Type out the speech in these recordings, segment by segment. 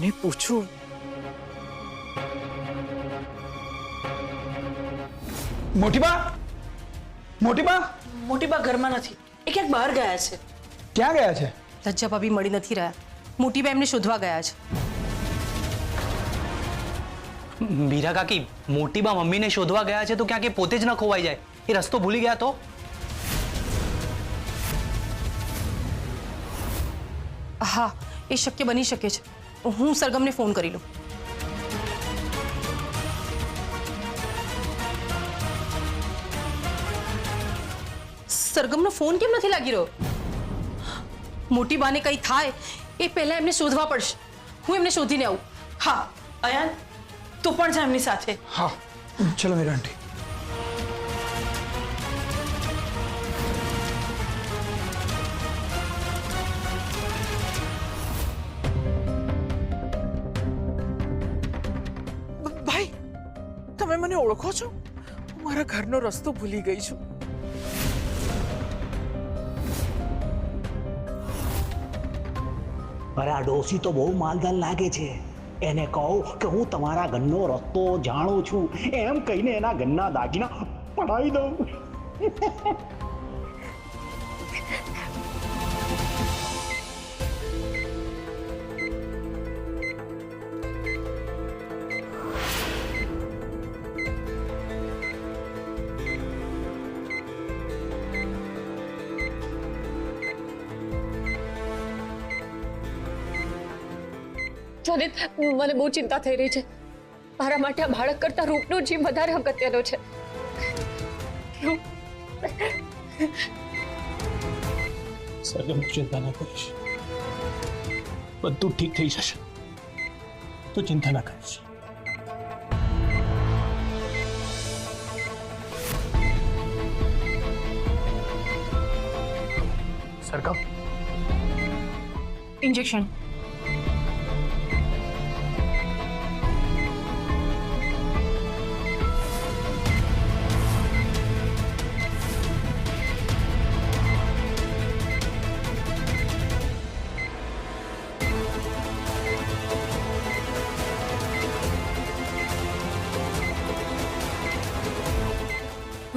કોને પૂછું? મોટીબા, મોટીબા, મોટીબા ઘરમાં નથી, એ ક્યાંક બહાર ગયા છે. ક્યાં ગયા છે? લજ્જા ભાભી મળી નથી રહ્યા. મોટીબા એમને શોધવા ગયા છે. મીરા કાકી, મોટીબા મમ્મીને શોધવા ગયા છે તો ક્યાંક એ પોતે જ ન ખોવાઈ જાય. એ રસ્તો ભૂલી ગયા તો? હા, એ શક્ય બની શકે છે. હું સરગમને ફોન કરી લઉં. સરગમનો ફોન કેમ નથી લાગી રહ્યો? મોટી બાને કંઈ થાય એ પહેલા એમને શોધવા પડશે. હું એમને શોધીને આવું. હા અયાન, તું પણ જા એમની સાથે. હા, ચલો મીરા આંટી. ભાઈ, તમે મને ઓળખો છો? હું મારા ઘરનો રસ્તો ભૂલી ગઈ છું. અરે આ ડોસી તો બહુ માલદાર લાગે છે. એને કહો કે હું તમારા ઘરનો રસ્તો જાણું છું એમ કહીને એના ઘરના દાગીના પડાવી દઉં. જનિત, મને બહુ ચિંતા થઈ રહી છે. મારા માટે આ બાળક કરતા રૂપનો જીવ વધારે અગત્યનો છે. સરગમ, ચિંતા ના કરીશ. બધું ઠીક થઈ જશે. તો ચિંતા ના કરીશ. સરગમ, ઇન્જેક્શન.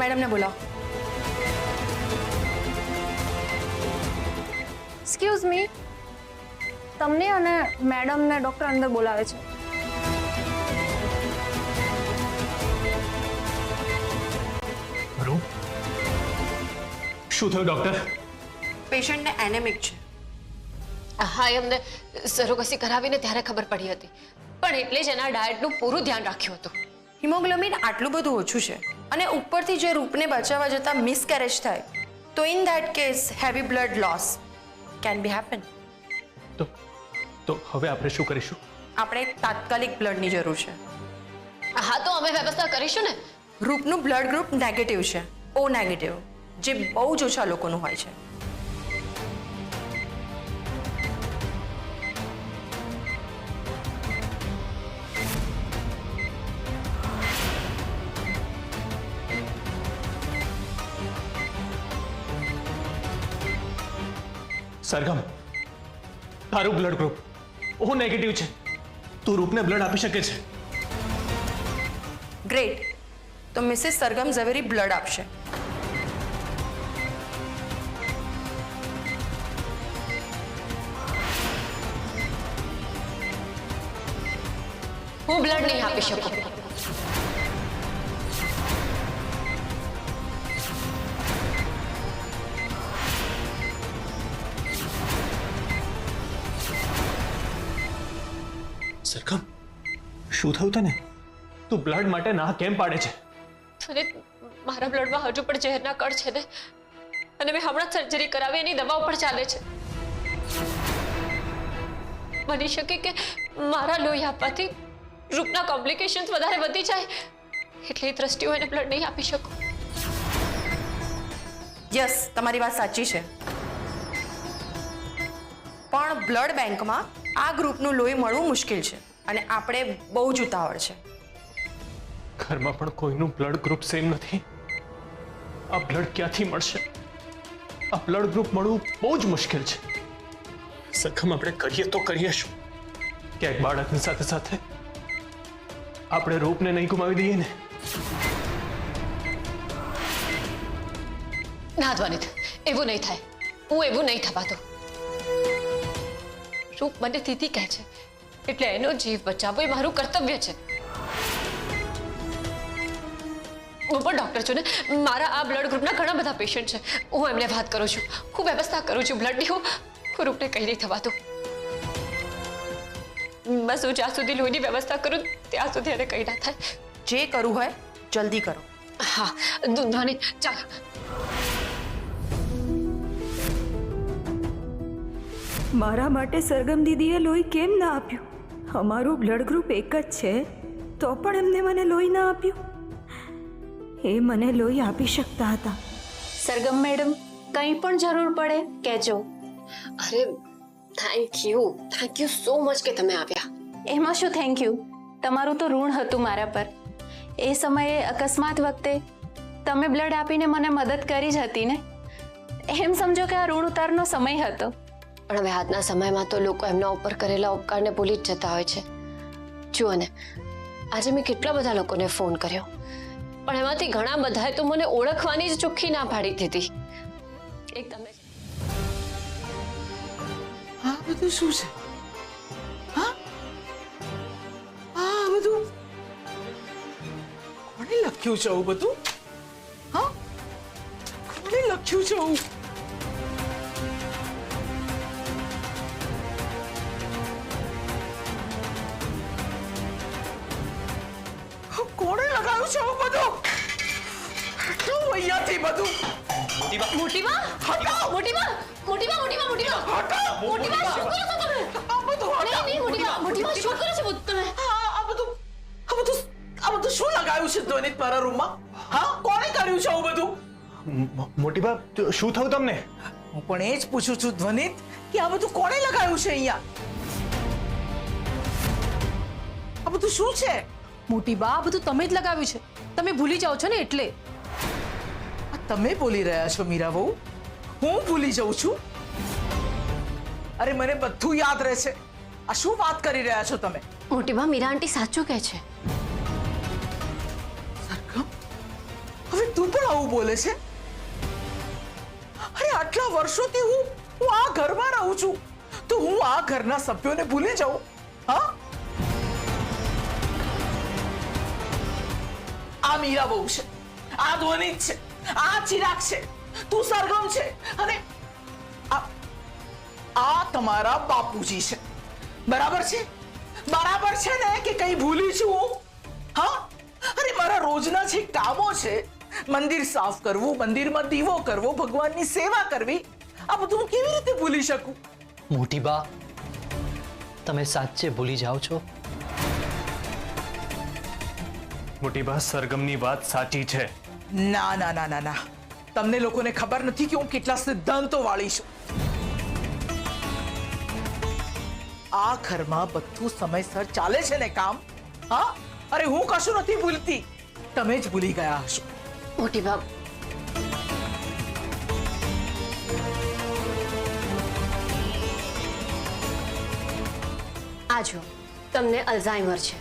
મેડમને બોલાવો. એક્સક્યુઝ મી, તમને અને મેડમને ડોક્ટર અંદર બોલાવે છે. રૂપ, શું થયું ડોક્ટર? પેશન્ટને એનેમિક છે. હા, અમને સરોગસી કરાવીને ત્યારે ખબર પડી હતી, પણ એટલે જ એના ડાયટનું પૂરું ધ્યાન રાખ્યું હતું. હિમોગ્લોબિન આટલું બધું ઓછું છે અને ઉપરથી જે રૂપને બચાવવા જતા મિસકેરેજ થાય તો in that case heavy blood loss can be happen. તો હવે આપણે શું કરીશું? આપણે તાત્કાલિક બ્લડની જરૂર છે. હા, તો અમે વ્યવસ્થા કરીશું ને. રૂપનું બ્લડ ગ્રુપ નેગેટિવ છે, ઓ નેગેટિવ, જે બહુ જ ઓછા લોકોનું હોય છે. સરગમ, તારું બ્લડ ગ્રુપ ઓ નેગેટિવ છે. તું રૂપને બ્લડ આપી શકે છે. ગ્રેટ. તો મિસિસ સરગમ ઝવેરી બ્લડ આપશે. હું બ્લડ નહીં આપી શકું. સરગમ, શું થયું તને? તું બ્લડ માટે ના કેમ પાડે છે? અને મારા બ્લડમાં હજુ પણ ઝેરના કણ છે ને, અને મેં હમણાં સર્જરી કરાવી, એની દવાઓ પણ ચાલે છે. બની શકે કે મારા લોહી આપવાથી રૂપના કોમ્પ્લિકેશન્સ વધારે વધી જાય, એટલે એ દ્રષ્ટિએ એને બ્લડ નહીં આપી શકું. યસ, તમારી વાત સાચી છે, પણ બ્લડ બેંકમાં આ ગ્રુપનું લોહી મળવું મુશ્કેલ છે અને આપણે બહુ જ ઉતાવળ છે. ઘરમાં પણ કોઈનું બ્લડ ગ્રુપ સેમ નથી. આ બ્લડ ક્યાંથી મળશે? આ બ્લડ ગ્રુપ મળવું બહુ જ મુશ્કેલ છે. સખમ આપણે કરીએ તો કરીએ શું? ક્યાંક બાળકની સાથે સાથે આપણે રૂપને નહીં ગુમાવી દઈએ ને. ના ધ્વનિત, એવું નહીં થાય. હું એવું નહીં થવા દઉં. રૂપ મને દીદી કહે છે એટલે એનો જીવ બચાવવો એ મારું કર્તવ્ય છે. હું પણ ડોક્ટર છું ને, મારા આ બ્લડ ગ્રુપના ઘણા બધા પેશન્ટ છે. હું એમને વાત કરું છું, હું વ્યવસ્થા કરું છું બ્લડની. હું રૂપને કંઈ નહીં થવા દઉં. બસ હું જ્યાં સુધી લોહીની વ્યવસ્થા કરું ત્યાં સુધી એને કંઈ ના થાય. જે કરવું હોય જલ્દી કરો. હા ધ્વનિત, ચાલો. મારા માટે સરગમ દીદીએ લોહી કેમ ના આપ્યું? અમારું બ્લડ ગ્રુપ એક જ છે તો પણ એમને મને લોહી ના આપ્યું. એ મને લોહી આપી શકતા હતા. સરગમ મેડમ, કંઈ પણ જરૂર પડે કહેજો. અરે થેન્ક યુ સો મચ કે તમે આવ્યા. એમાં શું થેન્ક યુ? તમારું તો ઋણ હતું મારા પર. એ સમયે અકસ્માત વખતે તમે બ્લડ આપીને મને મદદ કરી જ હતી ને. એમ સમજો કે આ ઋણ ઉતારનો સમય હતો. પણ હવે આજના સમયમાં તો લોકો એમના ઉપર કરેલા ઉપકારને ભૂલી જ જતા હોય છે. જુઓ ને, આજે મેં કેટલા બધા લોકોને ફોન કર્યો, પણ એમાંથી ઘણા બધાએ તો મને ઓળખવાની જ ચોખ્ખી ના પાડી દીધી. એક તમે આ બધું શું છે? હા, આ બધું કોણે લખ્યું છે? આવું બધું હા, કોણે લખ્યું છે? આવું કોણે લગાવ્યું છે? આવું બધું શું અહીંયાથી બધું? મોટીમાં હટાઓ! મોટીમાં મોટીમાં મોટીમાં મોટીમાં હટાઓ! મોટીમાં શું કરો છો તમે? આ બધું હટાઓ! નહીં મોટીમાં મોટીમાં શું કરો છો તમે? આ બધું શું લગાવ્યું છે ધ્વનિત મારા રૂમમાં? હા, કોણે કર્યું છે આવું બધું? મોટી બા, શું થયું તમને? હું પણ એ જ પૂછું છું ધ્વનિત કે આ બધું કોણે લગાવ્યું છે અહીંયા? આ બધું શું છે? મોટી બા, આ બધું તમે જ લગાવ્યું છે. તમે ભૂલી જાઓ છો ને એટલે. આ તમે બોલી રહ્યા છો મીરા બહુ? હું ભૂલી જાઉં છું? અરે મને બધું યાદ રહેશે. આ શું વાત કરી રહ્યા છો તમે? મોટીમાં મીરા આંટી સાચું કહે છે. સરગમ, હવે તું પણ આવું બોલે છે? અરે આટલા વર્ષોથી હું આ ઘરમાં રહું છું તો હું આ ઘરના સભ્યોને ભૂલી જાઉં? હા, આ મીરા બહુ છે, આ ધ્વનિત છે, આ ચિરાગ છે, તું સરગમ છે અને આ તમારા બાપુજી છે. બરાબર છે? બરાબર છે ને કે કઈ ભૂલી છું હું? હા, અરે મારા રોજના જે કામો છે, મંદિર સાફ કરવું, મંદિરમાં દીવો કરવો, ભગવાનની સેવા કરવી, આ બધું હું કેવી રીતે ભૂલી શકું? મોટી બા, તમે સાચે ભૂલી જાઓ છો? મોટી બા, સરગમની વાત સાચી છે. ના ના ના ના ના, તમને લોકોને ખબર નથી કે હું કેટલા સિદ્ધાંતો વાળી છું. આ ઘરમાં બધું સમયસર ચાલે છે ને કામ? હા, અરે હું કશું નથી ભૂલતી, તમે જ ભૂલી ગયા હશો. મોટી બા, આ જો તમને અલ્ઝાઇમર છે.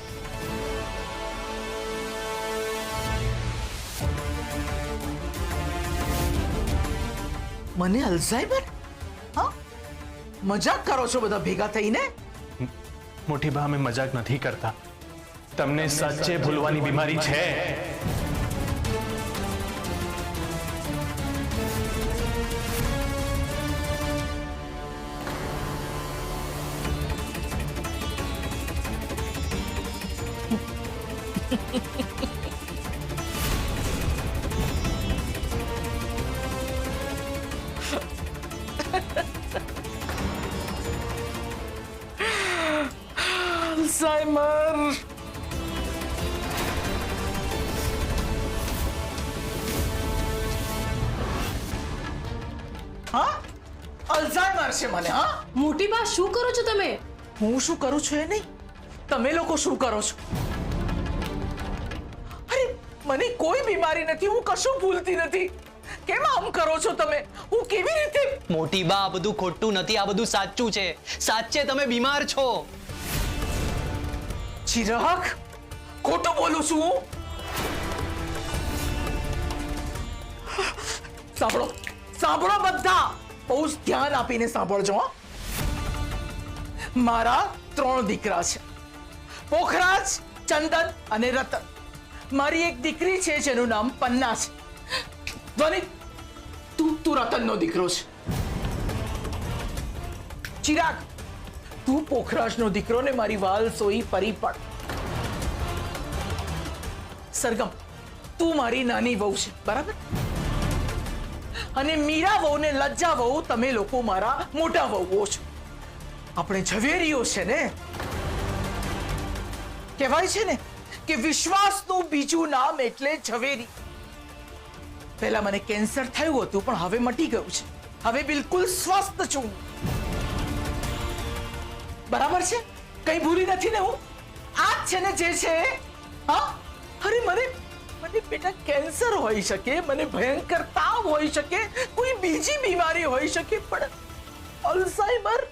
મને અલ્ઝાઇમર? હા, મજાક કરો છો બધા ભેગા થઈને? મોટી બા, અમે મજાક નથી કરતા. તમને સાચે ભૂલવાની બીમારી છે. અલ્ઝાઇમર. હા, અલ્ઝાઇમર છે મને. હા, મોટી બા, શું કરો છો તમે? હું શું કરું છું એ નહીં, તમે લોકો શું કરો છો? અરે મને કોઈ બીમારી નથી, હું કશું ભૂલતી નથી. કેમ આમ કરો છો તમે? હું કેવી રીતે? મોટી બા, આ બધું ખોટું નથી, આ બધું સાચું છે. સાચે તમે બીમાર છો. ચિરાગ, ખોટું બોલું છું હું? સાંભળો સાંભળો બધા, બહુ જ ધ્યાન આપીને સાંભળજો હો. મારા 3 દીકરા છે, પોખરાજ, ચંદન અને રતન. મારી એક દીકરી છે જેનું નામ પન્ના છે. ધ્વનિ, તું રતનનો દીકરો છે. ચિરાગ, તું પોખરાજનો દીકરો ને મારી વાલ સોઈ પરી પણ. સરગમ, તું મારી નાની વહુ છે, બરાબર? અને મીરા વહુ ને લજ્જા વહુ તમે લોકો મારા મોટા વહુઓ છો. આપણે ઝવેરીઓ છે ને. કહેવાય છે ને કે વિશ્વાસનું બીજું નામ એટલે ઝવેરી. પહેલા મને કેન્સર થયું હતું પણ હવે મટી ગયું છે. હવે બિલકુલ સ્વસ્થ છું. બરાબર છે? કઈ ભૂલી નથી ને હું? આ જ છે ને જે છે. હા, અરે મને બેટા કેન્સર હોઈ શકે, મને ભયંકર તાવ હોઈ શકે, કોઈ બીજી બીમારી હોઈ શકે, પણ અલ્ઝાઇમર